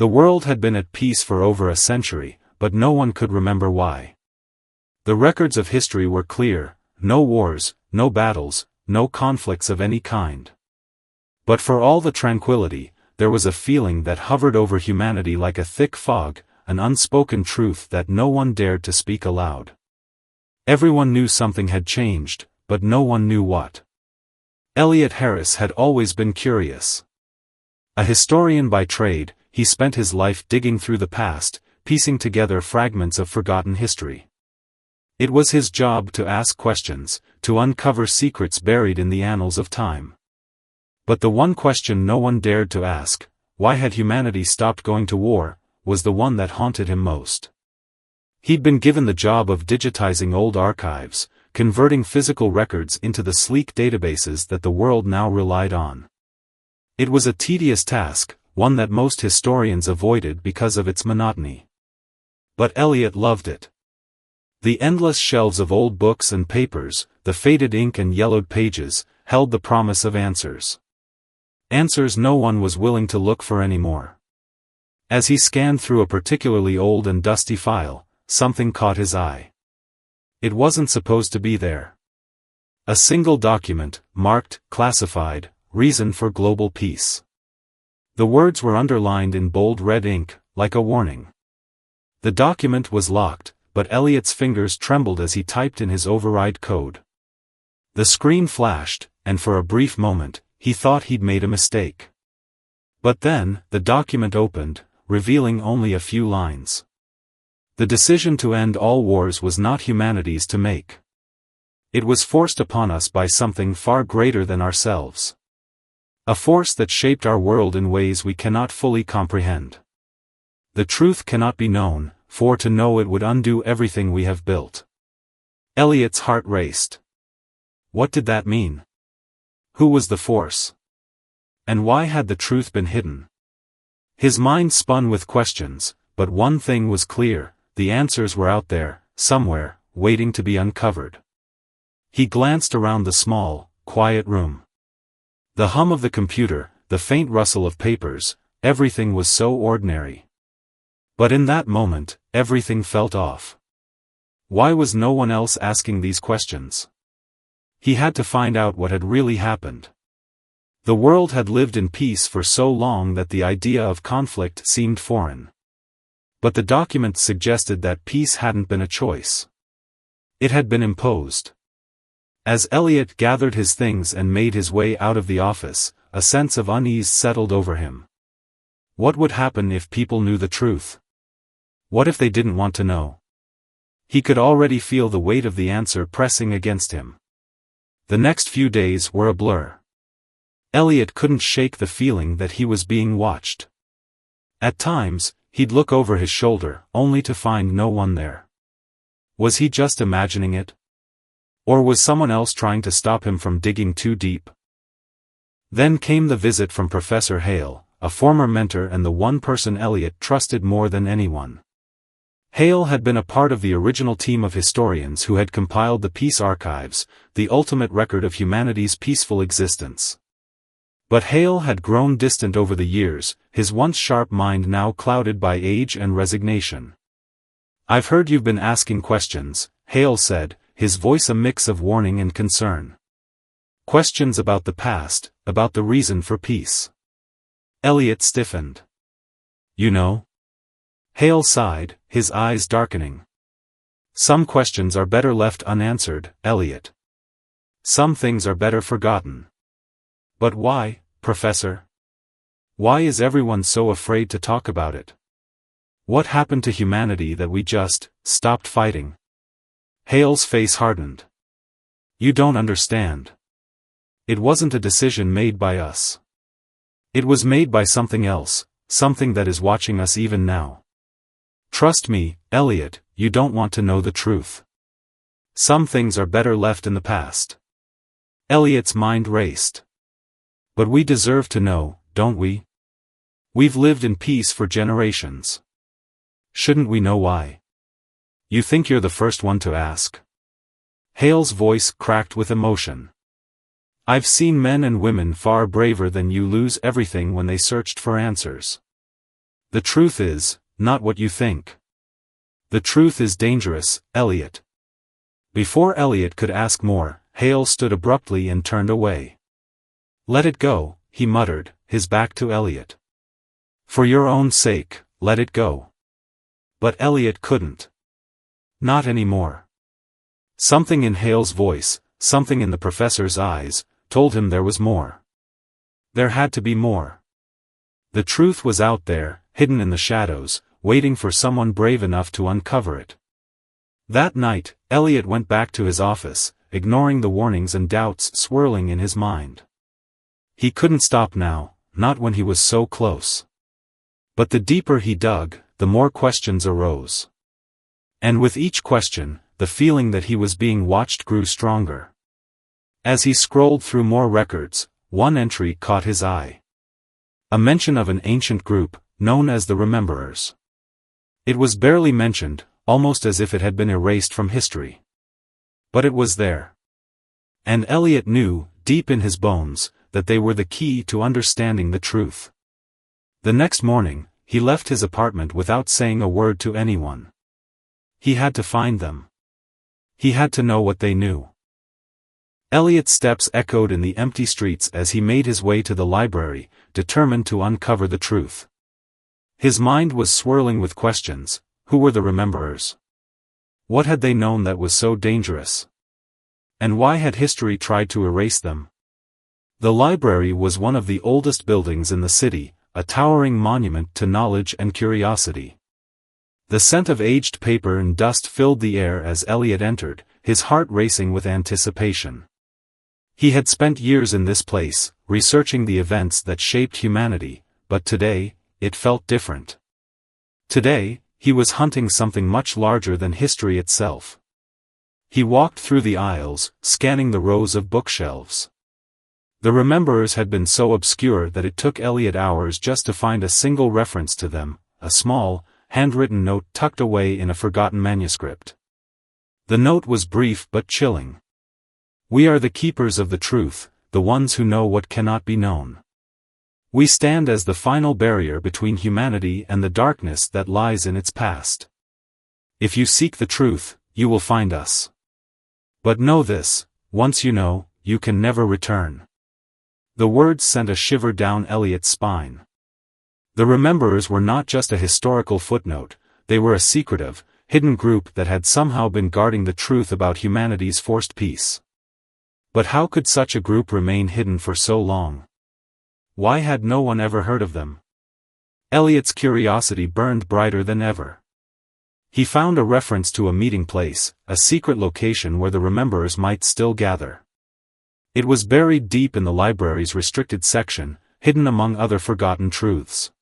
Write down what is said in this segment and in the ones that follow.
The world had been at peace for over a century, but no one could remember why. The records of history were clear: no wars, no battles, no conflicts of any kind. But for all the tranquility, there was a feeling that hovered over humanity like a thick fog, an unspoken truth that no one dared to speak aloud. Everyone knew something had changed, but no one knew what. Elliot Harris had always been curious. A historian by trade, he spent his life digging through the past, piecing together fragments of forgotten history. It was his job to ask questions, to uncover secrets buried in the annals of time. But the one question no one dared to ask, why had humanity stopped going to war, was the one that haunted him most. He'd been given the job of digitizing old archives, converting physical records into the sleek databases that the world now relied on. It was a tedious task, one that most historians avoided because of its monotony. But Elliot loved it. The endless shelves of old books and papers, the faded ink and yellowed pages, held the promise of answers. Answers no one was willing to look for anymore. As he scanned through a particularly old and dusty file, something caught his eye. It wasn't supposed to be there. A single document, marked, classified, Reason for Global Peace. The words were underlined in bold red ink, like a warning. The document was locked, but Elliot's fingers trembled as he typed in his override code. The screen flashed, and for a brief moment, he thought he'd made a mistake. But then, the document opened, revealing only a few lines. The decision to end all wars was not humanity's to make. It was forced upon us by something far greater than ourselves. A force that shaped our world in ways we cannot fully comprehend. The truth cannot be known, for to know it would undo everything we have built. Elliot's heart raced. What did that mean? Who was the force? And why had the truth been hidden? His mind spun with questions, but one thing was clear: the answers were out there, somewhere, waiting to be uncovered. He glanced around the small, quiet room. The hum of the computer, the faint rustle of papers, everything was so ordinary. But in that moment, everything felt off. Why was no one else asking these questions? He had to find out what had really happened. The world had lived in peace for so long that the idea of conflict seemed foreign. But the document suggested that peace hadn't been a choice. It had been imposed. As Elliot gathered his things and made his way out of the office, a sense of unease settled over him. What would happen if people knew the truth? What if they didn't want to know? He could already feel the weight of the answer pressing against him. The next few days were a blur. Elliot couldn't shake the feeling that he was being watched. At times, he'd look over his shoulder, only to find no one there. Was he just imagining it? Or was someone else trying to stop him from digging too deep? Then came the visit from Professor Hale, a former mentor and the one person Elliot trusted more than anyone. Hale had been a part of the original team of historians who had compiled the Peace Archives, the ultimate record of humanity's peaceful existence. But Hale had grown distant over the years, his once sharp mind now clouded by age and resignation. "I've heard you've been asking questions," Hale said, his voice a mix of warning and concern. "Questions about the past, about the reason for peace." Elliot stiffened. "You know?" Hale sighed, his eyes darkening. "Some questions are better left unanswered, Elliot. Some things are better forgotten." "But why, Professor? Why is everyone so afraid to talk about it? What happened to humanity that we just stopped fighting?" Hale's face hardened. "You don't understand. It wasn't a decision made by us. It was made by something else, something that is watching us even now. Trust me, Elliot, you don't want to know the truth. Some things are better left in the past." Elliot's mind raced. "But we deserve to know, don't we? We've lived in peace for generations. Shouldn't we know why? You think you're the first one to ask?" Hale's voice cracked with emotion. "I've seen men and women far braver than you lose everything when they searched for answers. The truth is, not what you think. The truth is dangerous, Elliot. Before Elliot could ask more, Hale stood abruptly and turned away. Let it go, he muttered, his back to Elliot. For your own sake, let it go. But Elliot couldn't. Not anymore. Something in Hale's voice, something in the professor's eyes, told him there was more. There had to be more. The truth was out there, hidden in the shadows, waiting for someone brave enough to uncover it. That night, Elliot went back to his office, ignoring the warnings and doubts swirling in his mind. He couldn't stop now, not when he was so close. But the deeper he dug, the more questions arose. And with each question, the feeling that he was being watched grew stronger. As he scrolled through more records, one entry caught his eye. A mention of an ancient group, known as the Rememberers. It was barely mentioned, almost as if it had been erased from history. But it was there. And Elliot knew, deep in his bones, that they were the key to understanding the truth. The next morning, he left his apartment without saying a word to anyone. He had to find them. He had to know what they knew. Elliot's steps echoed in the empty streets as he made his way to the library, determined to uncover the truth. His mind was swirling with questions. Who were the Rememberers? What had they known that was so dangerous? And why had history tried to erase them? The library was one of the oldest buildings in the city, a towering monument to knowledge and curiosity. The scent of aged paper and dust filled the air as Elliot entered, his heart racing with anticipation. He had spent years in this place, researching the events that shaped humanity, but today, it felt different. Today, he was hunting something much larger than history itself. He walked through the aisles, scanning the rows of bookshelves. The Rememberers had been so obscure that it took Elliot hours just to find a single reference to them, a small, handwritten note tucked away in a forgotten manuscript. The note was brief but chilling. We are the keepers of the truth, the ones who know what cannot be known. We stand as the final barrier between humanity and the darkness that lies in its past. If you seek the truth, you will find us. But know this, once you know, you can never return. The words sent a shiver down Elliot's spine. The Rememberers were not just a historical footnote, they were a secretive, hidden group that had somehow been guarding the truth about humanity's forced peace. But how could such a group remain hidden for so long? Why had no one ever heard of them? Elliot's curiosity burned brighter than ever. He found a reference to a meeting place, a secret location where the Rememberers might still gather. It was buried deep in the library's restricted section, hidden among other forgotten truths.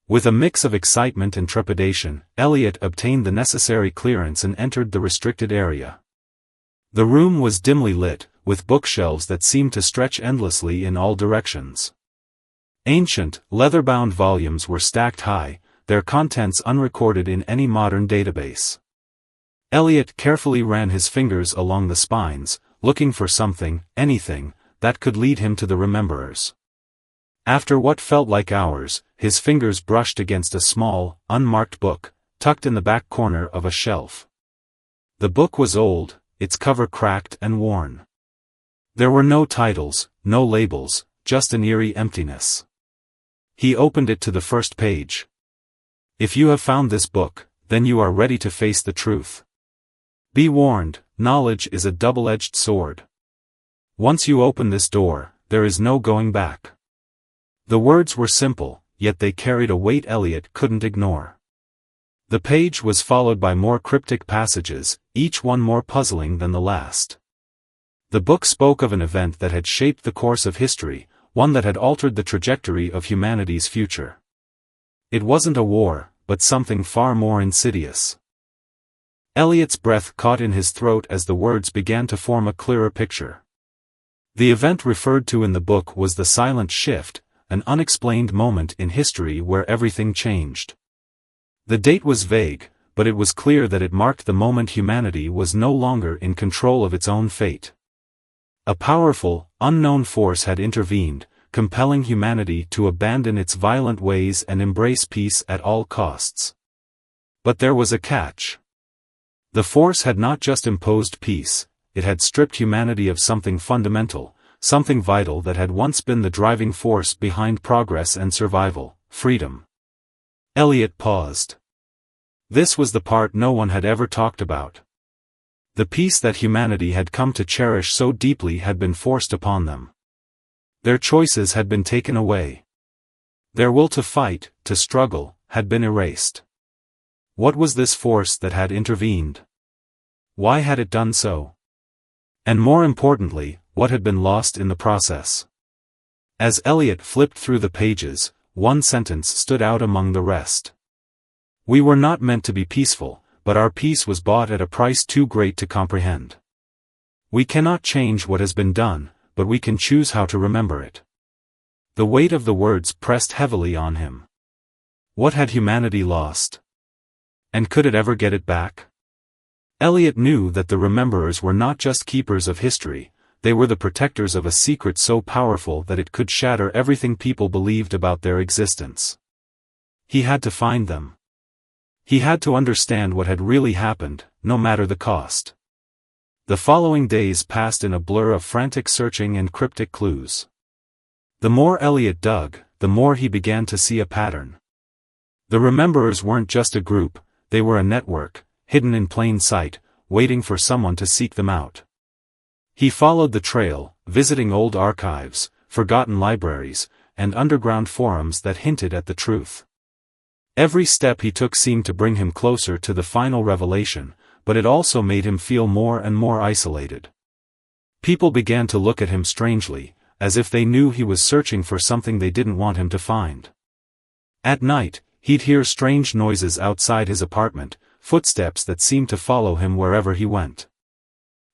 With a mix of excitement and trepidation, Elliot obtained the necessary clearance and entered the restricted area. The room was dimly lit, with bookshelves that seemed to stretch endlessly in all directions. Ancient, leather-bound volumes were stacked high, their contents unrecorded in any modern database. Elliot carefully ran his fingers along the spines, looking for something, anything, that could lead him to the Rememberers. After what felt like hours, his fingers brushed against a small, unmarked book, tucked in the back corner of a shelf. The book was old, its cover cracked and worn. There were no titles, no labels, just an eerie emptiness. He opened it to the first page. If you have found this book, then you are ready to face the truth. Be warned, knowledge is a double-edged sword. Once you open this door, there is no going back. The words were simple, yet they carried a weight Elliot couldn't ignore. The page was followed by more cryptic passages, each one more puzzling than the last. The book spoke of an event that had shaped the course of history, one that had altered the trajectory of humanity's future. It wasn't a war, but something far more insidious. Elliot's breath caught in his throat as the words began to form a clearer picture. The event referred to in the book was the Silent Shift, an unexplained moment in history where everything changed. The date was vague, but it was clear that it marked the moment humanity was no longer in control of its own fate. A powerful, unknown force had intervened, compelling humanity to abandon its violent ways and embrace peace at all costs. But there was a catch. The force had not just imposed peace, it had stripped humanity of something fundamental, something vital that had once been the driving force behind progress and survival: freedom. Elliot paused. This was the part no one had ever talked about. The peace that humanity had come to cherish so deeply had been forced upon them. Their choices had been taken away. Their will to fight, to struggle, had been erased. What was this force that had intervened? Why had it done so? And more importantly, what had been lost in the process? As Elliot flipped through the pages, one sentence stood out among the rest. We were not meant to be peaceful, but our peace was bought at a price too great to comprehend. We cannot change what has been done, but we can choose how to remember it. The weight of the words pressed heavily on him. What had humanity lost? And could it ever get it back? Elliot knew that the rememberers were not just keepers of history, they were the protectors of a secret so powerful that it could shatter everything people believed about their existence. He had to find them. He had to understand what had really happened, no matter the cost. The following days passed in a blur of frantic searching and cryptic clues. The more Elliot dug, the more he began to see a pattern. The rememberers weren't just a group, they were a network, hidden in plain sight, waiting for someone to seek them out. He followed the trail, visiting old archives, forgotten libraries, and underground forums that hinted at the truth. Every step he took seemed to bring him closer to the final revelation, but it also made him feel more and more isolated. People began to look at him strangely, as if they knew he was searching for something they didn't want him to find. At night, he'd hear strange noises outside his apartment, footsteps that seemed to follow him wherever he went.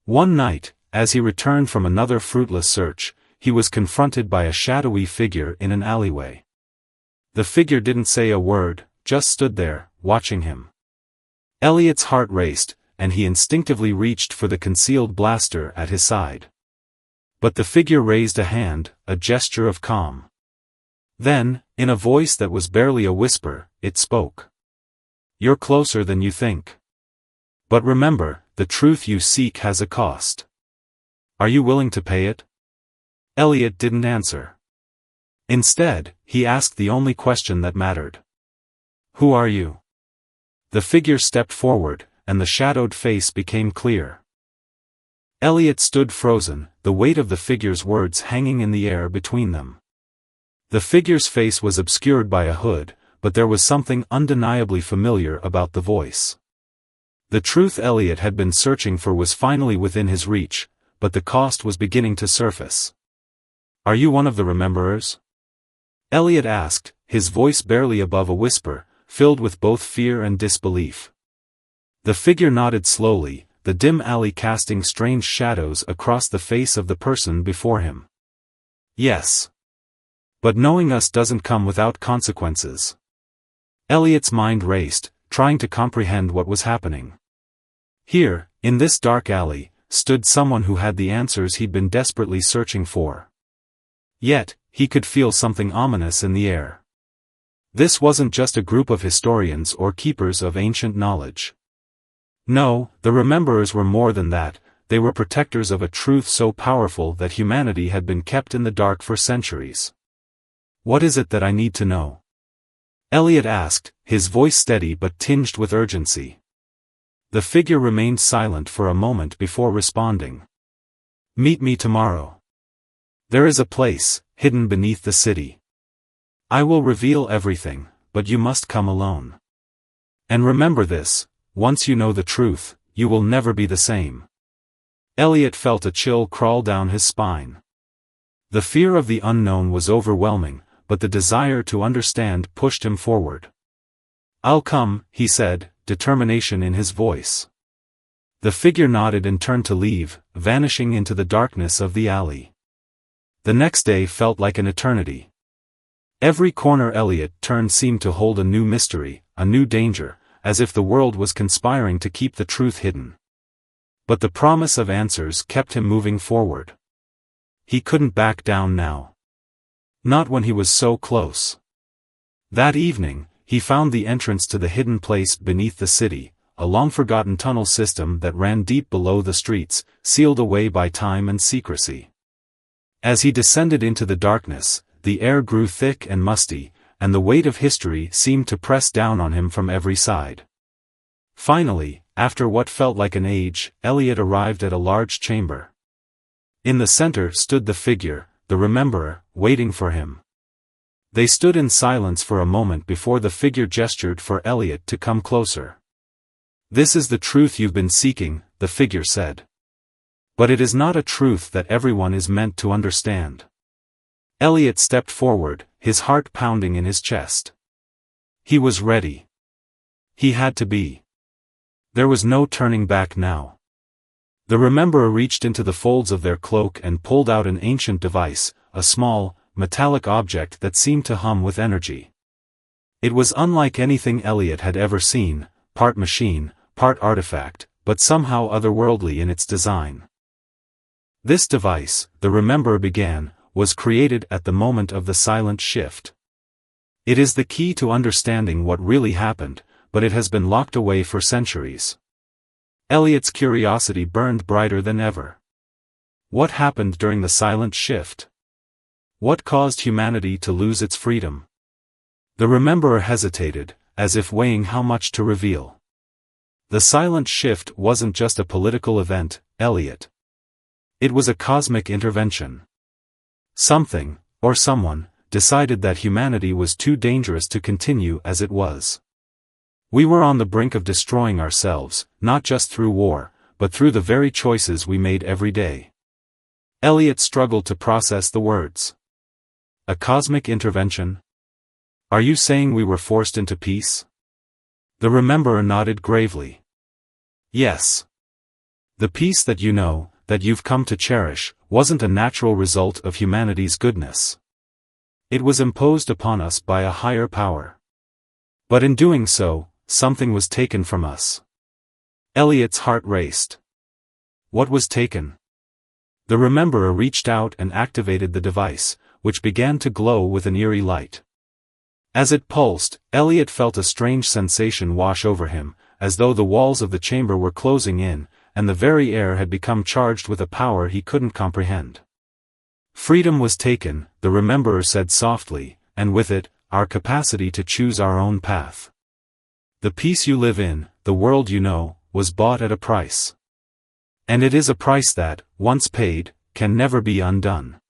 One night, as he returned from another fruitless search, he was confronted by a shadowy figure in an alleyway. The figure didn't say a word, just stood there, watching him. Elliot's heart raced, and he instinctively reached for the concealed blaster at his side. But the figure raised a hand, a gesture of calm. Then, in a voice that was barely a whisper, it spoke. You're closer than you think. But remember, the truth you seek has a cost. Are you willing to pay it? Elliot didn't answer. Instead, he asked the only question that mattered. Who are you? The figure stepped forward, and the shadowed face became clear. Elliot stood frozen, the weight of the figure's words hanging in the air between them. The figure's face was obscured by a hood, but there was something undeniably familiar about the voice. The truth Elliot had been searching for was finally within his reach, but the cost was beginning to surface. Are you one of the rememberers? Elliot asked, his voice barely above a whisper, filled with both fear and disbelief. The figure nodded slowly, the dim alley casting strange shadows across the face of the person before him. Yes. But knowing us doesn't come without consequences. Elliot's mind raced, trying to comprehend what was happening. Here, in this dark alley, stood someone who had the answers he'd been desperately searching for. Yet, he could feel something ominous in the air. This wasn't just a group of historians or keepers of ancient knowledge. No, the rememberers were more than that, they were protectors of a truth so powerful that humanity had been kept in the dark for centuries. What is it that I need to know? Elliot asked, his voice steady but tinged with urgency. The figure remained silent for a moment before responding. Meet me tomorrow. There is a place, hidden beneath the city. I will reveal everything, but you must come alone. And remember this, once you know the truth, you will never be the same. Elliot felt a chill crawl down his spine. The fear of the unknown was overwhelming, but the desire to understand pushed him forward. I'll come, he said, determination in his voice. The figure nodded and turned to leave, vanishing into the darkness of the alley. The next day felt like an eternity. Every corner Elliot turned seemed to hold a new mystery, a new danger, as if the world was conspiring to keep the truth hidden. But the promise of answers kept him moving forward. He couldn't back down now. Not when he was so close. That evening, he found the entrance to the hidden place beneath the city, a long-forgotten tunnel system that ran deep below the streets, sealed away by time and secrecy. As he descended into the darkness, the air grew thick and musty, and the weight of history seemed to press down on him from every side. Finally, after what felt like an age, Elliot arrived at a large chamber. In the center stood the figure, the Rememberer, waiting for him. They stood in silence for a moment before the figure gestured for Elliot to come closer. "This is the truth you've been seeking," the figure said. "But it is not a truth that everyone is meant to understand." Elliot stepped forward, his heart pounding in his chest. He was ready. He had to be. There was no turning back now. The Rememberer reached into the folds of their cloak and pulled out an ancient device, a small, metallic object that seemed to hum with energy. It was unlike anything Elliot had ever seen, part machine, part artifact, but somehow otherworldly in its design. This device, the Rememberer began, was created at the moment of the silent shift. It is the key to understanding what really happened, but it has been locked away for centuries. Elliot's curiosity burned brighter than ever. What happened during the silent shift? What caused humanity to lose its freedom? The Rememberer hesitated, as if weighing how much to reveal. The silent shift wasn't just a political event, Elliot. It was a cosmic intervention. Something, or someone, decided that humanity was too dangerous to continue as it was. We were on the brink of destroying ourselves, not just through war, but through the very choices we made every day. Elliot struggled to process the words. A cosmic intervention? Are you saying we were forced into peace? The Rememberer nodded gravely. Yes. The peace that you know, that you've come to cherish, wasn't a natural result of humanity's goodness. It was imposed upon us by a higher power. But in doing so, something was taken from us. Elliot's heart raced. What was taken? The Rememberer reached out and activated the device, which began to glow with an eerie light. As it pulsed, Elliot felt a strange sensation wash over him, as though the walls of the chamber were closing in, and the very air had become charged with a power he couldn't comprehend. Freedom was taken, the Rememberer said softly, and with it, our capacity to choose our own path. The peace you live in, the world you know, was bought at a price. And it is a price that, once paid, can never be undone.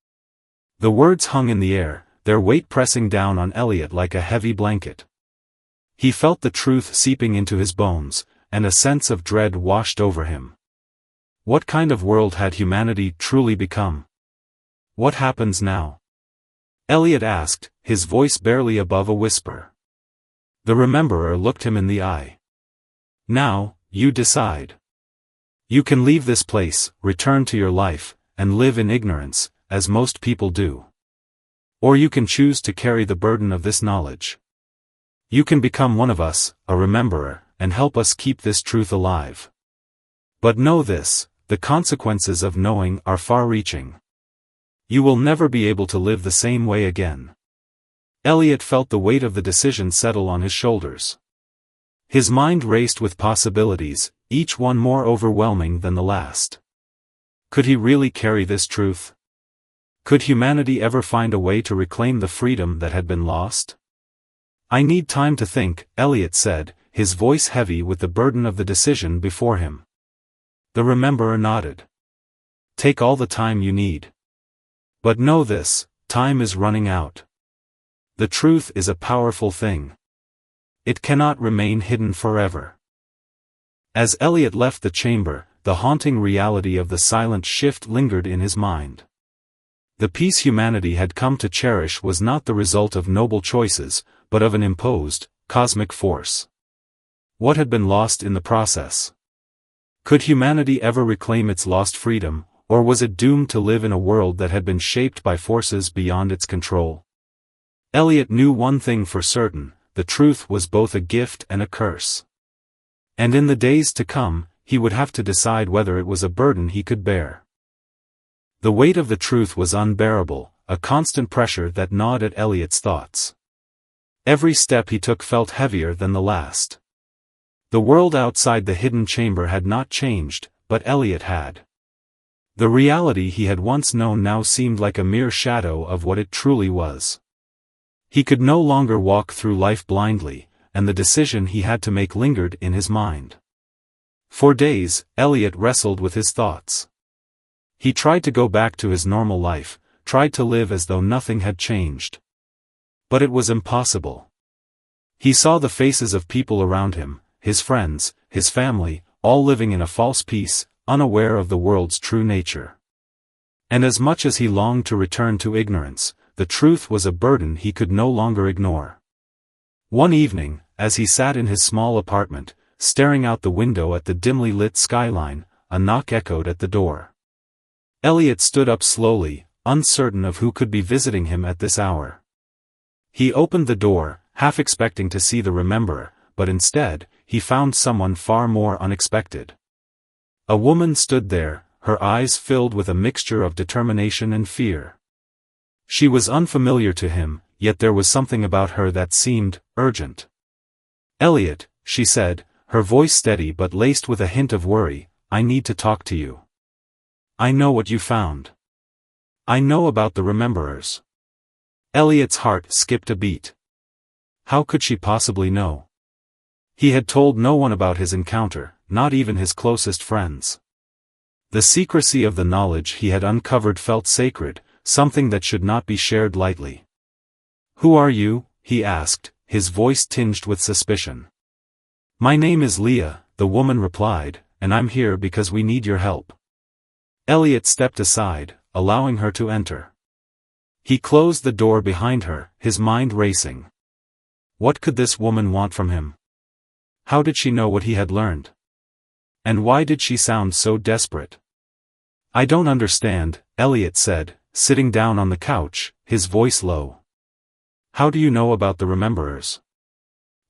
The words hung in the air, their weight pressing down on Elliot like a heavy blanket. He felt the truth seeping into his bones, and a sense of dread washed over him. What kind of world had humanity truly become? What happens now? Elliot asked, his voice barely above a whisper. The Rememberer looked him in the eye. Now, you decide. You can leave this place, return to your life, and live in ignorance, as most people do. Or you can choose to carry the burden of this knowledge. You can become one of us, a Rememberer, and help us keep this truth alive. But know this, the consequences of knowing are far-reaching. You will never be able to live the same way again. Elliot felt the weight of the decision settle on his shoulders. His mind raced with possibilities, each one more overwhelming than the last. Could he really carry this truth? Could humanity ever find a way to reclaim the freedom that had been lost? I need time to think, Elliot said, his voice heavy with the burden of the decision before him. The Rememberer nodded. Take all the time you need. But know this, time is running out. The truth is a powerful thing. It cannot remain hidden forever. As Elliot left the chamber, the haunting reality of the silent shift lingered in his mind. The peace humanity had come to cherish was not the result of noble choices, but of an imposed, cosmic force. What had been lost in the process? Could humanity ever reclaim its lost freedom, or was it doomed to live in a world that had been shaped by forces beyond its control? Elliot knew one thing for certain, the truth was both a gift and a curse. And in the days to come, he would have to decide whether it was a burden he could bear. The weight of the truth was unbearable, a constant pressure that gnawed at Elliot's thoughts. Every step he took felt heavier than the last. The world outside the hidden chamber had not changed, but Elliot had. The reality he had once known now seemed like a mere shadow of what it truly was. He could no longer walk through life blindly, and the decision he had to make lingered in his mind. For days, Elliot wrestled with his thoughts. He tried to go back to his normal life, tried to live as though nothing had changed. But it was impossible. He saw the faces of people around him, his friends, his family, all living in a false peace, unaware of the world's true nature. And as much as he longed to return to ignorance, the truth was a burden he could no longer ignore. One evening, as he sat in his small apartment, staring out the window at the dimly lit skyline, a knock echoed at the door. Elliot stood up slowly, uncertain of who could be visiting him at this hour. He opened the door, half expecting to see the Rememberer, but instead, he found someone far more unexpected. A woman stood there, her eyes filled with a mixture of determination and fear. She was unfamiliar to him, yet there was something about her that seemed urgent. "Elliot," she said, her voice steady but laced with a hint of worry, "I need to talk to you. I know what you found. I know about the Rememberers." Elliot's heart skipped a beat. How could she possibly know? He had told no one about his encounter, not even his closest friends. The secrecy of the knowledge he had uncovered felt sacred, something that should not be shared lightly. "Who are you?" he asked, his voice tinged with suspicion. "My name is Leah," the woman replied, "and I'm here because we need your help." Elliot stepped aside, allowing her to enter. He closed the door behind her, his mind racing. What could this woman want from him? How did she know what he had learned? And why did she sound so desperate? "I don't understand," Elliot said, sitting down on the couch, his voice low. "How do you know about the Rememberers?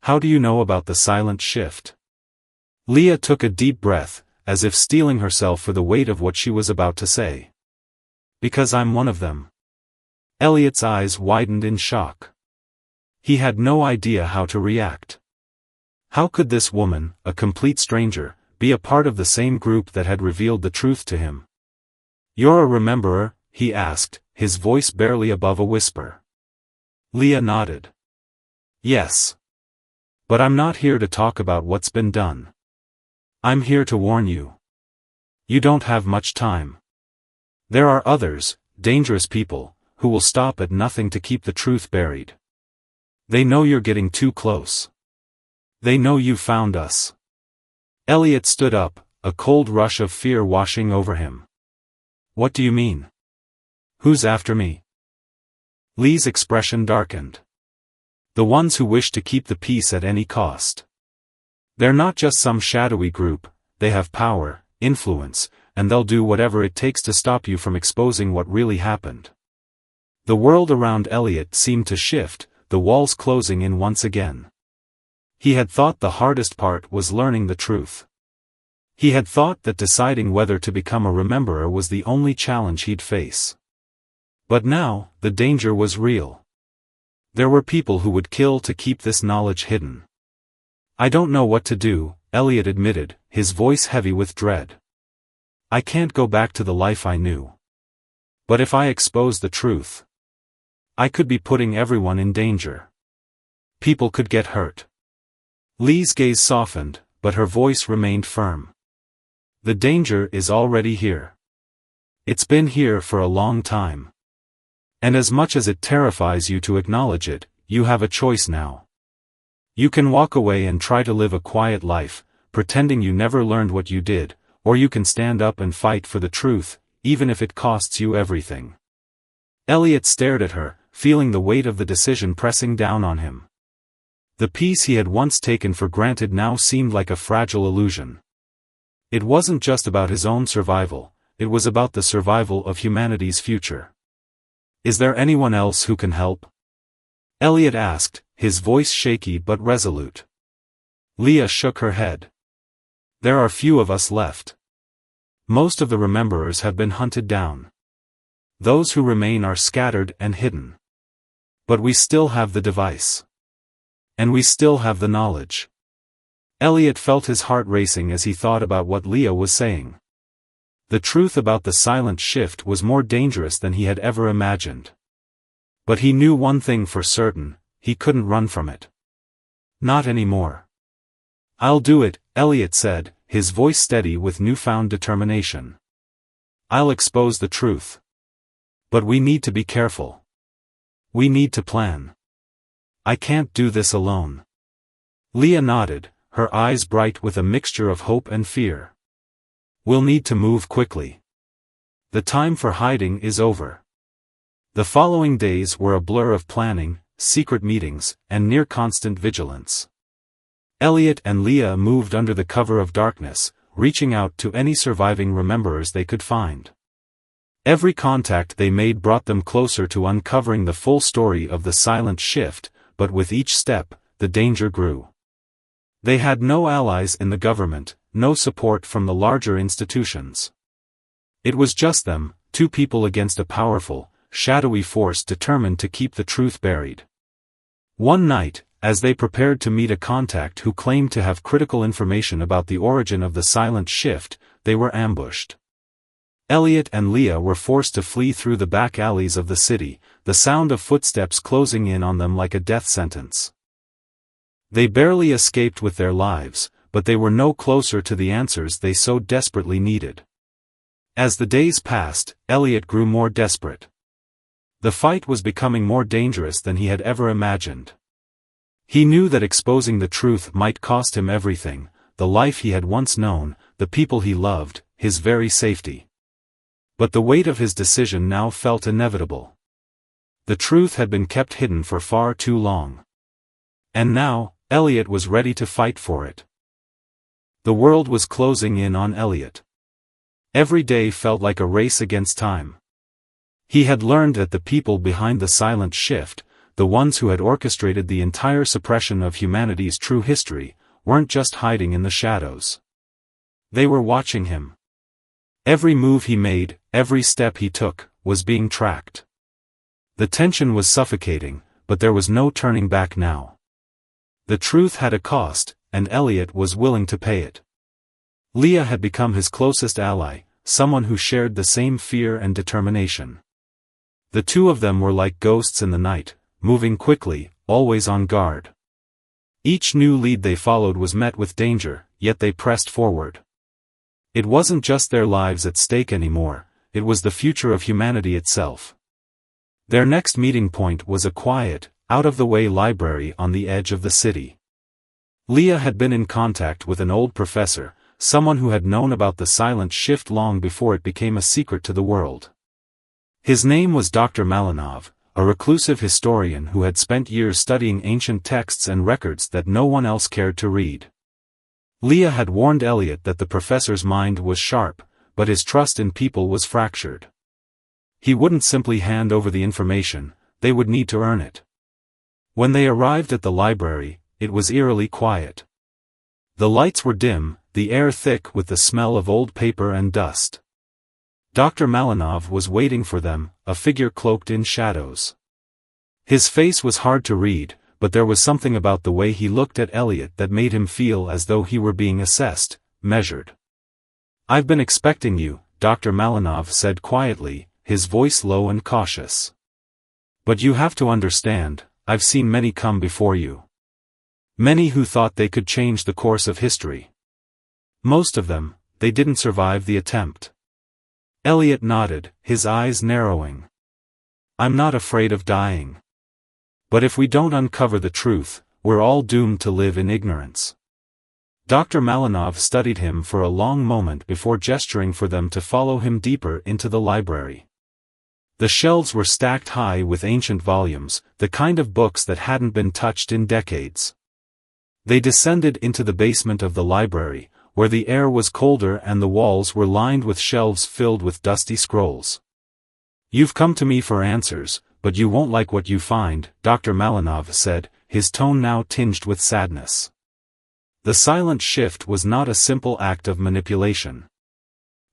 How do you know about the silent shift?" Leah took a deep breath, as if steeling herself for the weight of what she was about to say. "Because I'm one of them." Elliot's eyes widened in shock. He had no idea how to react. How could this woman, a complete stranger, be a part of the same group that had revealed the truth to him? "You're a Rememberer?" he asked, his voice barely above a whisper. Leah nodded. "Yes. But I'm not here to talk about what's been done. I'm here to warn you. You don't have much time. There are others, dangerous people, who will stop at nothing to keep the truth buried. They know you're getting too close. They know you found us." Elliot stood up, a cold rush of fear washing over him. "What do you mean? Who's after me?" Lee's expression darkened. "The ones who wish to keep the peace at any cost. They're not just some shadowy group, they have power, influence, and they'll do whatever it takes to stop you from exposing what really happened." The world around Elliot seemed to shift, the walls closing in once again. He had thought the hardest part was learning the truth. He had thought that deciding whether to become a Rememberer was the only challenge he'd face. But now, the danger was real. There were people who would kill to keep this knowledge hidden. "I don't know what to do," Elliot admitted, his voice heavy with dread. "I can't go back to the life I knew. But if I expose the truth, I could be putting everyone in danger. People could get hurt." Lee's gaze softened, but her voice remained firm. "The danger is already here. It's been here for a long time. And as much as it terrifies you to acknowledge it, you have a choice now. You can walk away and try to live a quiet life, pretending you never learned what you did, or you can stand up and fight for the truth, even if it costs you everything." Elliot stared at her, feeling the weight of the decision pressing down on him. The peace he had once taken for granted now seemed like a fragile illusion. It wasn't just about his own survival, it was about the survival of humanity's future. "Is there anyone else who can help?" Elliot asked, his voice shaky but resolute. Leah shook her head. "There are few of us left. Most of the Rememberers have been hunted down. Those who remain are scattered and hidden. But we still have the device. And we still have the knowledge. Elliot felt his heart racing as he thought about what Leah was saying. The truth about the silent shift was more dangerous than he had ever imagined. But he knew one thing for certain, he couldn't run from it. Not anymore. "I'll do it," Elliot said, his voice steady with newfound determination. "I'll expose the truth. But we need to be careful. We need to plan. I can't do this alone." Leah nodded, her eyes bright with a mixture of hope and fear. "We'll need to move quickly. The time for hiding is over." The following days were a blur of planning, secret meetings, and near-constant vigilance. Elliot and Leah moved under the cover of darkness, reaching out to any surviving rememberers they could find. Every contact they made brought them closer to uncovering the full story of the silent shift, but with each step, the danger grew. They had no allies in the government, no support from the larger institutions. It was just them, two people against a powerful, shadowy force determined to keep the truth buried. One night, as they prepared to meet a contact who claimed to have critical information about the origin of the silent shift, they were ambushed. Elliot and Leah were forced to flee through the back alleys of the city, the sound of footsteps closing in on them like a death sentence. They barely escaped with their lives, but they were no closer to the answers they so desperately needed. As the days passed, Elliot grew more desperate. The fight was becoming more dangerous than he had ever imagined. He knew that exposing the truth might cost him everything, the life he had once known, the people he loved, his very safety. But the weight of his decision now felt inevitable. The truth had been kept hidden for far too long. And now, Elliot was ready to fight for it. The world was closing in on Elliot. Every day felt like a race against time. He had learned that the people behind the silent shift, the ones who had orchestrated the entire suppression of humanity's true history, weren't just hiding in the shadows. They were watching him. Every move he made, every step he took, was being tracked. The tension was suffocating, but there was no turning back now. The truth had a cost, and Elliot was willing to pay it. Leah had become his closest ally, someone who shared the same fear and determination. The two of them were like ghosts in the night, moving quickly, always on guard. Each new lead they followed was met with danger, yet they pressed forward. It wasn't just their lives at stake anymore, it was the future of humanity itself. Their next meeting point was a quiet, out-of-the-way library on the edge of the city. Leah had been in contact with an old professor, someone who had known about the silent shift long before it became a secret to the world. His name was Dr. Malinov, a reclusive historian who had spent years studying ancient texts and records that no one else cared to read. Leah had warned Elliot that the professor's mind was sharp, but his trust in people was fractured. He wouldn't simply hand over the information, they would need to earn it. When they arrived at the library, it was eerily quiet. The lights were dim, the air thick with the smell of old paper and dust. Dr. Malinov was waiting for them, a figure cloaked in shadows. His face was hard to read, but there was something about the way he looked at Elliot that made him feel as though he were being assessed, measured. "I've been expecting you," Dr. Malinov said quietly, his voice low and cautious. "But you have to understand, I've seen many come before you. Many who thought they could change the course of history. Most of them, they didn't survive the attempt." Elliot nodded, his eyes narrowing. "I'm not afraid of dying. But if we don't uncover the truth, we're all doomed to live in ignorance." Dr. Malinov studied him for a long moment before gesturing for them to follow him deeper into the library. The shelves were stacked high with ancient volumes, the kind of books that hadn't been touched in decades. They descended into the basement of the library, where the air was colder and the walls were lined with shelves filled with dusty scrolls. "You've come to me for answers, but you won't like what you find," Dr. Malinov said, his tone now tinged with sadness. The silent shift was not a simple act of manipulation.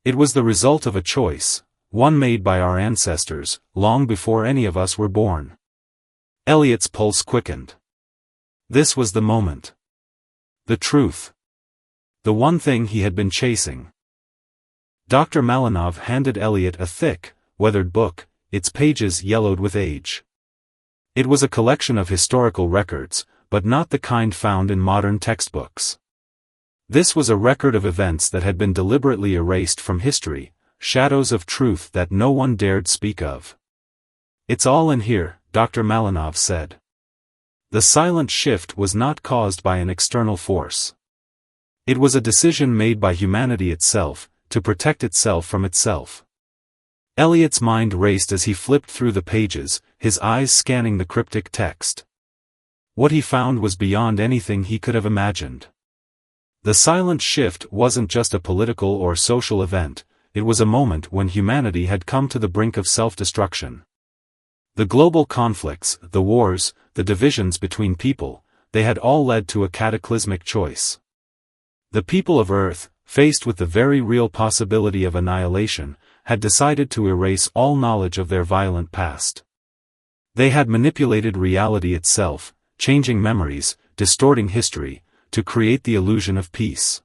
It was the result of a choice, one made by our ancestors, long before any of us were born. Elliot's pulse quickened. This was the moment. The truth. The one thing he had been chasing. Dr. Malinov handed Elliot a thick, weathered book, its pages yellowed with age. It was a collection of historical records, but not the kind found in modern textbooks. This was a record of events that had been deliberately erased from history, shadows of truth that no one dared speak of. "It's all in here," Dr. Malinov said. The silent shift was not caused by an external force. It was a decision made by humanity itself, to protect itself from itself. Elliot's mind raced as he flipped through the pages, his eyes scanning the cryptic text. What he found was beyond anything he could have imagined. The silent shift wasn't just a political or social event, it was a moment when humanity had come to the brink of self-destruction. The global conflicts, the wars, the divisions between people, they had all led to a cataclysmic choice. The people of Earth, faced with the very real possibility of annihilation, had decided to erase all knowledge of their violent past. They had manipulated reality itself, changing memories, distorting history, to create the illusion of peace.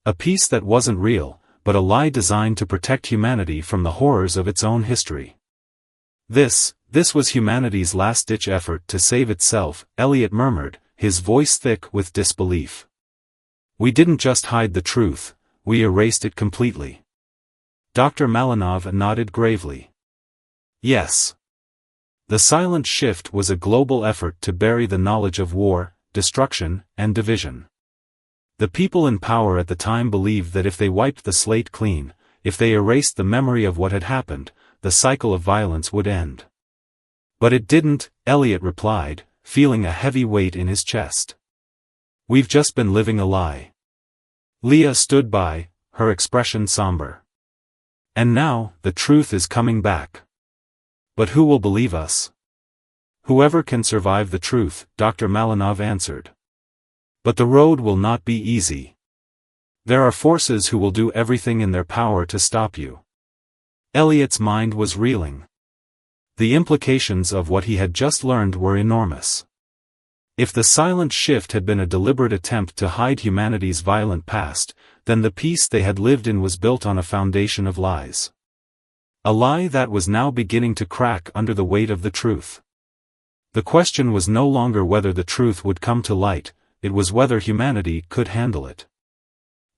A peace that wasn't real, but a lie designed to protect humanity from the horrors of its own history. This was humanity's last-ditch effort to save itself, Elliot murmured, his voice thick with disbelief. We didn't just hide the truth, we erased it completely. Dr. Malinov nodded gravely. Yes. The silent shift was a global effort to bury the knowledge of war, destruction, and division. The people in power at the time believed that if they wiped the slate clean, if they erased the memory of what had happened, the cycle of violence would end. But it didn't, Elliot replied, feeling a heavy weight in his chest. We've just been living a lie. Leah stood by, her expression somber. And now, the truth is coming back. But who will believe us? Whoever can survive the truth, Dr. Malinov answered. But the road will not be easy. There are forces who will do everything in their power to stop you. Elliot's mind was reeling. The implications of what he had just learned were enormous. If the silent shift had been a deliberate attempt to hide humanity's violent past, then the peace they had lived in was built on a foundation of lies. A lie that was now beginning to crack under the weight of the truth. The question was no longer whether the truth would come to light, it was whether humanity could handle it.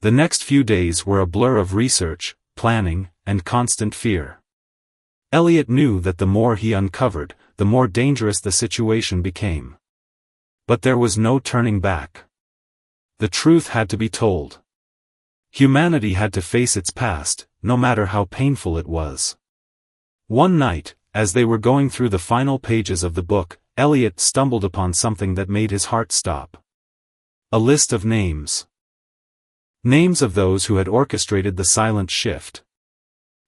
The next few days were a blur of research, planning, and constant fear. Elliot knew that the more he uncovered, the more dangerous the situation became. But there was no turning back. The truth had to be told. Humanity had to face its past, no matter how painful it was. One night, as they were going through the final pages of the book, Elliot stumbled upon something that made his heart stop. A list of names. Names of those who had orchestrated the silent shift.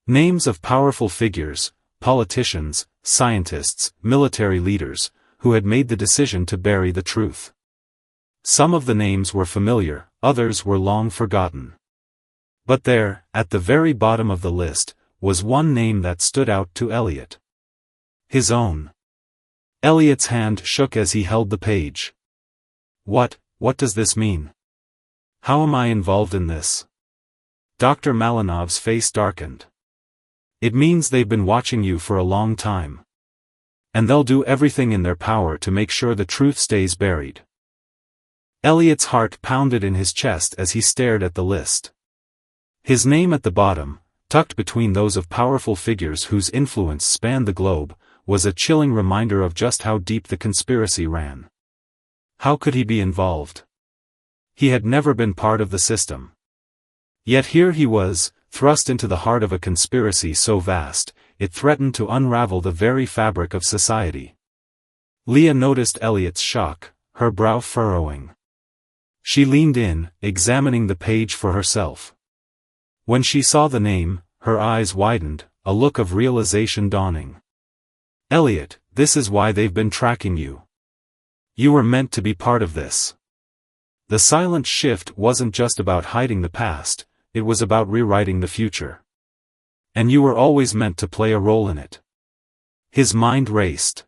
Names of powerful figures, politicians, scientists, military leaders, who had made the decision to bury the truth. Some of the names were familiar, others were long forgotten. But there, at the very bottom of the list, was one name that stood out to Elliot. His own. Elliot's hand shook as he held the page. What does this mean? How am I involved in this? Dr. Malinov's face darkened. It means they've been watching you for a long time. And they'll do everything in their power to make sure the truth stays buried. Elliot's heart pounded in his chest as he stared at the list. His name at the bottom, tucked between those of powerful figures whose influence spanned the globe, was a chilling reminder of just how deep the conspiracy ran. How could he be involved? He had never been part of the system. Yet here he was, thrust into the heart of a conspiracy so vast, it threatened to unravel the very fabric of society. Leah noticed Elliot's shock, her brow furrowing. She leaned in, examining the page for herself. When she saw the name, her eyes widened, a look of realization dawning. Elliot, this is why they've been tracking you. You were meant to be part of this. The silent shift wasn't just about hiding the past, it was about rewriting the future. And you were always meant to play a role in it. His mind raced.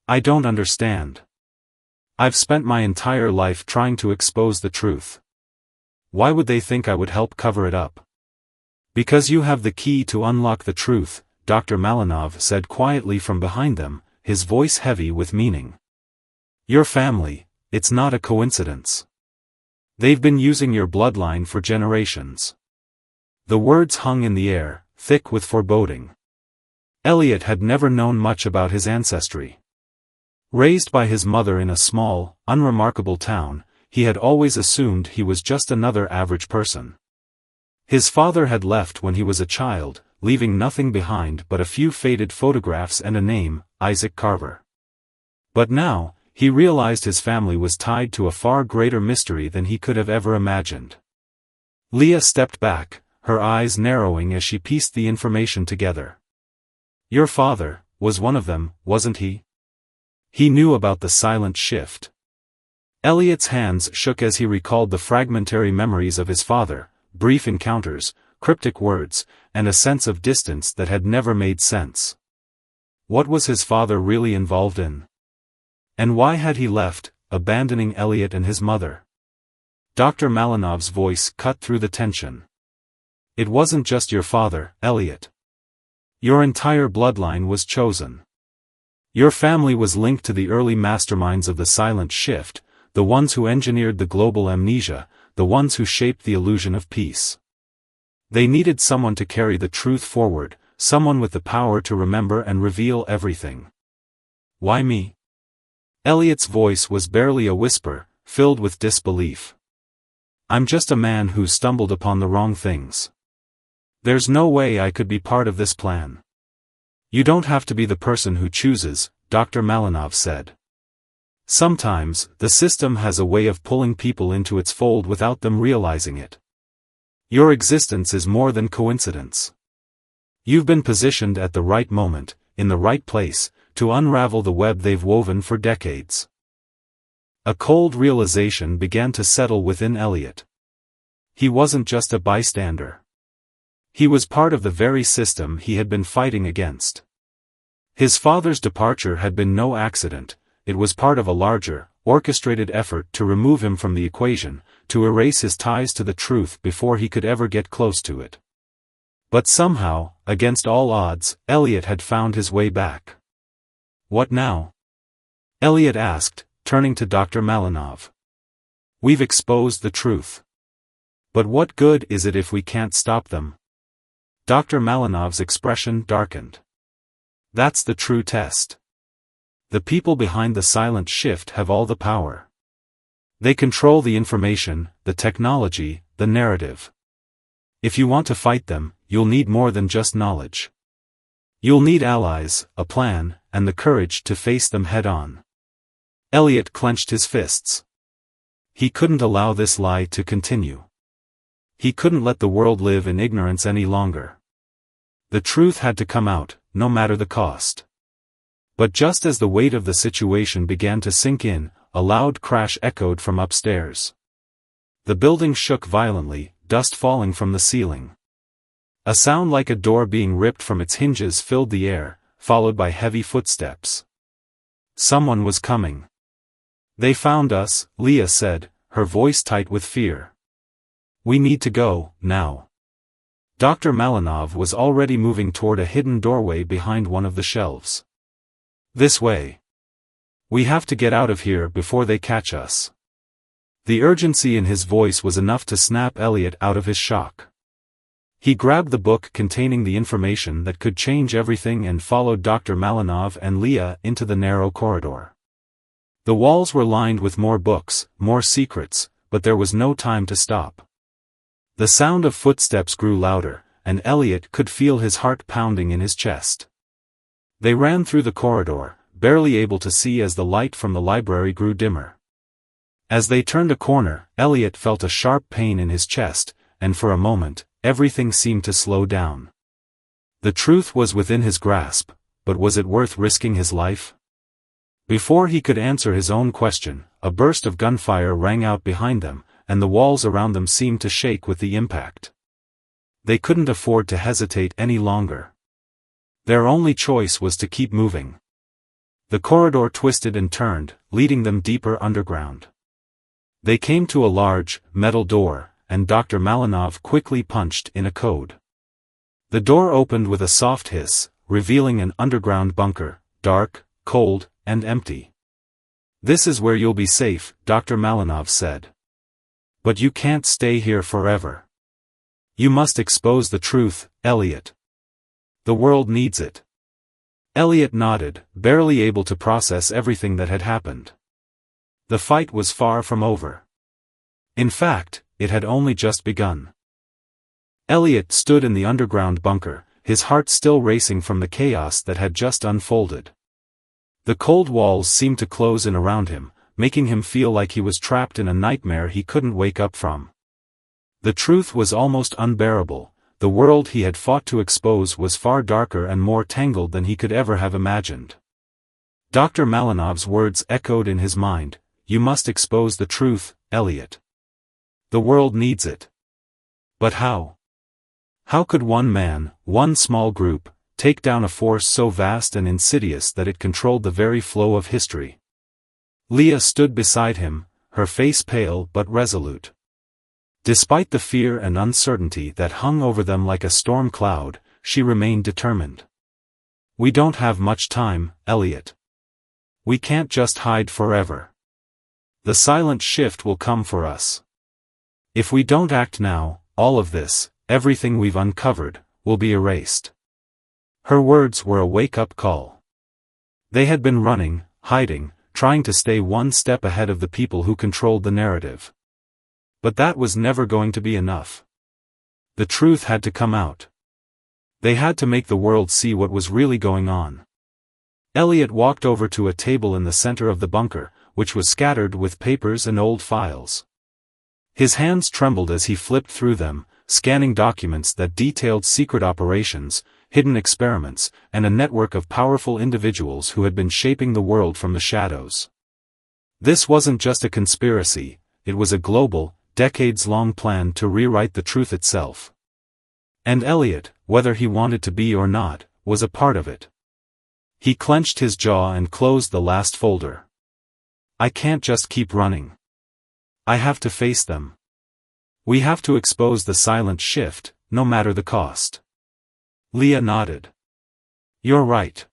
I don't understand. I've spent my entire life trying to expose the truth. Why would they think I would help cover it up? Because you have the key to unlock the truth, Dr. Malinov said quietly from behind them, his voice heavy with meaning. Your family, it's not a coincidence. They've been using your bloodline for generations. The words hung in the air, thick with foreboding. Elliot had never known much about his ancestry. Raised by his mother in a small, unremarkable town, he had always assumed he was just another average person. His father had left when he was a child, leaving nothing behind but a few faded photographs and a name, Isaac Carver. But now, he realized his family was tied to a far greater mystery than he could have ever imagined. Leah stepped back, her eyes narrowing as she pieced the information together. Your father was one of them, wasn't he? He knew about the silent shift. Elliot's hands shook as he recalled the fragmentary memories of his father, brief encounters, cryptic words, and a sense of distance that had never made sense. What was his father really involved in? And why had he left, abandoning Elliot and his mother? Dr. Malinov's voice cut through the tension. It wasn't just your father, Elliot. Your entire bloodline was chosen. Your family was linked to the early masterminds of the silent shift, the ones who engineered the global amnesia, the ones who shaped the illusion of peace. They needed someone to carry the truth forward, someone with the power to remember and reveal everything. Why me? Elliot's voice was barely a whisper, filled with disbelief. I'm just a man who stumbled upon the wrong things. There's no way I could be part of this plan. You don't have to be the person who chooses, Dr. Malinov said. Sometimes, the system has a way of pulling people into its fold without them realizing it. Your existence is more than coincidence. You've been positioned at the right moment, in the right place, to unravel the web they've woven for decades. A cold realization began to settle within Elliot. He wasn't just a bystander. He was part of the very system he had been fighting against. His father's departure had been no accident, it was part of a larger, orchestrated effort to remove him from the equation, to erase his ties to the truth before he could ever get close to it. But somehow, against all odds, Elliot had found his way back. What now? Elliot asked, turning to Dr. Malinov. We've exposed the truth. But what good is it if we can't stop them? Dr. Malinov's expression darkened. That's the true test. The people behind the silent shift have all the power. They control the information, the technology, the narrative. If you want to fight them, you'll need more than just knowledge. You'll need allies, a plan, and the courage to face them head-on. Elliot clenched his fists. He couldn't allow this lie to continue. He couldn't let the world live in ignorance any longer. The truth had to come out, no matter the cost. But just as the weight of the situation began to sink in, a loud crash echoed from upstairs. The building shook violently, dust falling from the ceiling. A sound like a door being ripped from its hinges filled the air, followed by heavy footsteps. Someone was coming. They found us, Leah said, her voice tight with fear. We need to go, now. Dr. Malinov was already moving toward a hidden doorway behind one of the shelves. This way. We have to get out of here before they catch us. The urgency in his voice was enough to snap Elliot out of his shock. He grabbed the book containing the information that could change everything and followed Dr. Malinov and Leah into the narrow corridor. The walls were lined with more books, more secrets, but there was no time to stop. The sound of footsteps grew louder, and Elliot could feel his heart pounding in his chest. They ran through the corridor, barely able to see as the light from the library grew dimmer. As they turned a corner, Elliot felt a sharp pain in his chest, and for a moment, everything seemed to slow down. The truth was within his grasp, but was it worth risking his life? Before he could answer his own question, a burst of gunfire rang out behind them, and the walls around them seemed to shake with the impact. They couldn't afford to hesitate any longer. Their only choice was to keep moving. The corridor twisted and turned, leading them deeper underground. They came to a large, metal door, and Dr. Malinov quickly punched in a code. The door opened with a soft hiss, revealing an underground bunker, dark, cold, and empty. "This is where you'll be safe," Dr. Malinov said. "But you can't stay here forever. You must expose the truth, Elliot. The world needs it." Elliot nodded, barely able to process everything that had happened. The fight was far from over. In fact, it had only just begun. Elliot stood in the underground bunker, his heart still racing from the chaos that had just unfolded. The cold walls seemed to close in around him, making him feel like he was trapped in a nightmare he couldn't wake up from. The truth was almost unbearable. The world he had fought to expose was far darker and more tangled than he could ever have imagined. Dr. Malinov's words echoed in his mind, "You must expose the truth, Elliot. The world needs it." But how? How could one man, one small group, take down a force so vast and insidious that it controlled the very flow of history? Leah stood beside him, her face pale but resolute. Despite the fear and uncertainty that hung over them like a storm cloud, she remained determined. "We don't have much time, Elliot. We can't just hide forever. The silent shift will come for us. If we don't act now, all of this, everything we've uncovered, will be erased." Her words were a wake-up call. They had been running, hiding, trying to stay one step ahead of the people who controlled the narrative. But that was never going to be enough. The truth had to come out. They had to make the world see what was really going on. Elliot walked over to a table in the center of the bunker, which was scattered with papers and old files. His hands trembled as he flipped through them, scanning documents that detailed secret operations, hidden experiments, and a network of powerful individuals who had been shaping the world from the shadows. This wasn't just a conspiracy, it was a global, decades-long plan to rewrite the truth itself. And Elliot, whether he wanted to be or not, was a part of it. He clenched his jaw and closed the last folder. "I can't just keep running. I have to face them. We have to expose the silent shift, no matter the cost." Leah nodded. "You're right.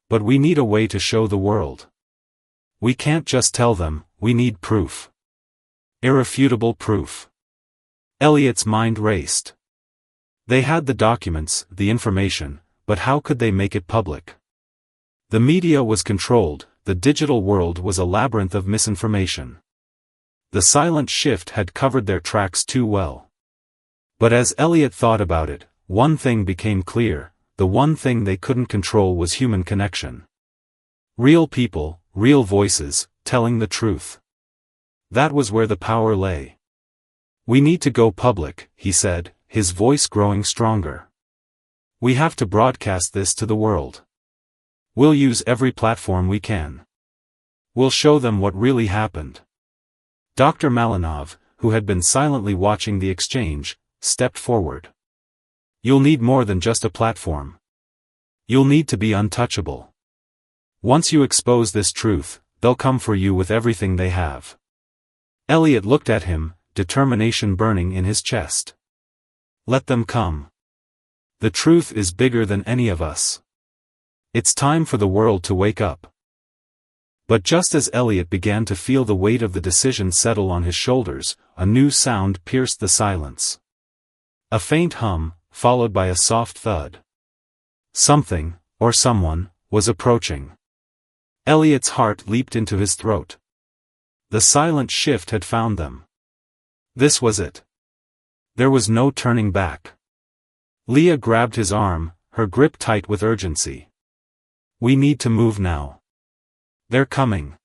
But we need a way to show the world. We can't just tell them, we need proof. Irrefutable proof." Elliot's mind raced. They had the documents, the information, but how could they make it public? The media was controlled, the digital world was a labyrinth of misinformation. The silent shift had covered their tracks too well. But as Elliot thought about it, one thing became clear: the one thing they couldn't control was human connection. Real people, real voices, telling the truth. That was where the power lay. "We need to go public," he said, his voice growing stronger. "We have to broadcast this to the world. We'll use every platform we can. We'll show them what really happened." Dr. Malinov, who had been silently watching the exchange, stepped forward. "You'll need more than just a platform. You'll need to be untouchable. Once you expose this truth, they'll come for you with everything they have." Elliot looked at him, determination burning in his chest. "Let them come. The truth is bigger than any of us. It's time for the world to wake up." But just as Elliot began to feel the weight of the decision settle on his shoulders, a new sound pierced the silence. A faint hum, followed by a soft thud. Something, or someone, was approaching. Elliot's heart leaped into his throat. The silent shift had found them. This was it. There was no turning back. Leah grabbed his arm, her grip tight with urgency. "We need to move now. They're coming."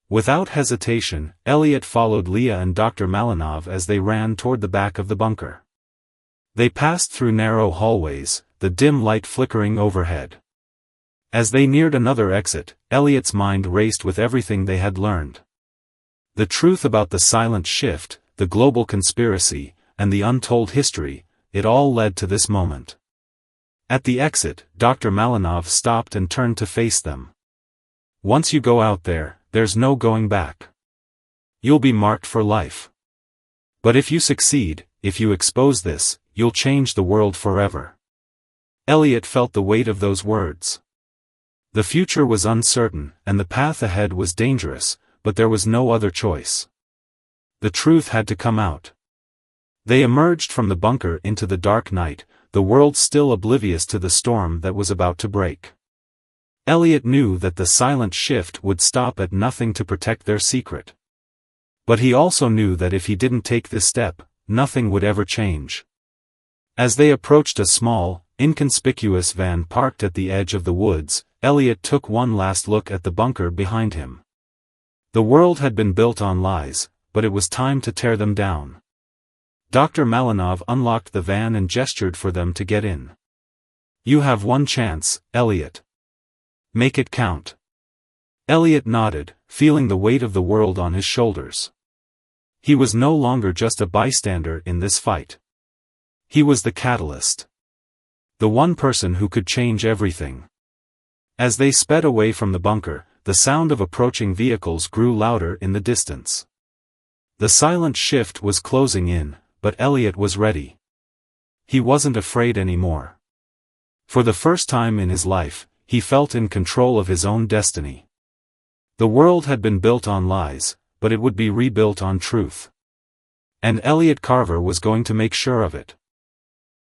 Without hesitation, Elliot followed Leah and Dr. Malinov as they ran toward the back of the bunker. They passed through narrow hallways, the dim light flickering overhead. As they neared another exit, Elliot's mind raced with everything they had learned. The truth about the silent shift, the global conspiracy, and the untold history, it all led to this moment. At the exit, Dr. Malinov stopped and turned to face them. Once you go out there, there's no going back. You'll be marked for life. But if you succeed, if you expose this, you'll change the world forever. Elliot felt the weight of those words. The future was uncertain, and the path ahead was dangerous, but there was no other choice. The truth had to come out. They emerged from the bunker into the dark night, the world still oblivious to the storm that was about to break. Elliot knew that the silent shift would stop at nothing to protect their secret. But he also knew that if he didn't take this step, nothing would ever change. As they approached a small, inconspicuous van parked at the edge of the woods, Elliot took one last look at the bunker behind him. The world had been built on lies, but it was time to tear them down. Dr. Malinov unlocked the van and gestured for them to get in. You have one chance, Elliot. Make it count. Elliot nodded, feeling the weight of the world on his shoulders. He was no longer just a bystander in this fight. He was the catalyst. The one person who could change everything. As they sped away from the bunker, the sound of approaching vehicles grew louder in the distance. The silent shift was closing in, but Elliot was ready. He wasn't afraid anymore. For the first time in his life, he felt in control of his own destiny. The world had been built on lies, but it would be rebuilt on truth. And Elliot Carver was going to make sure of it.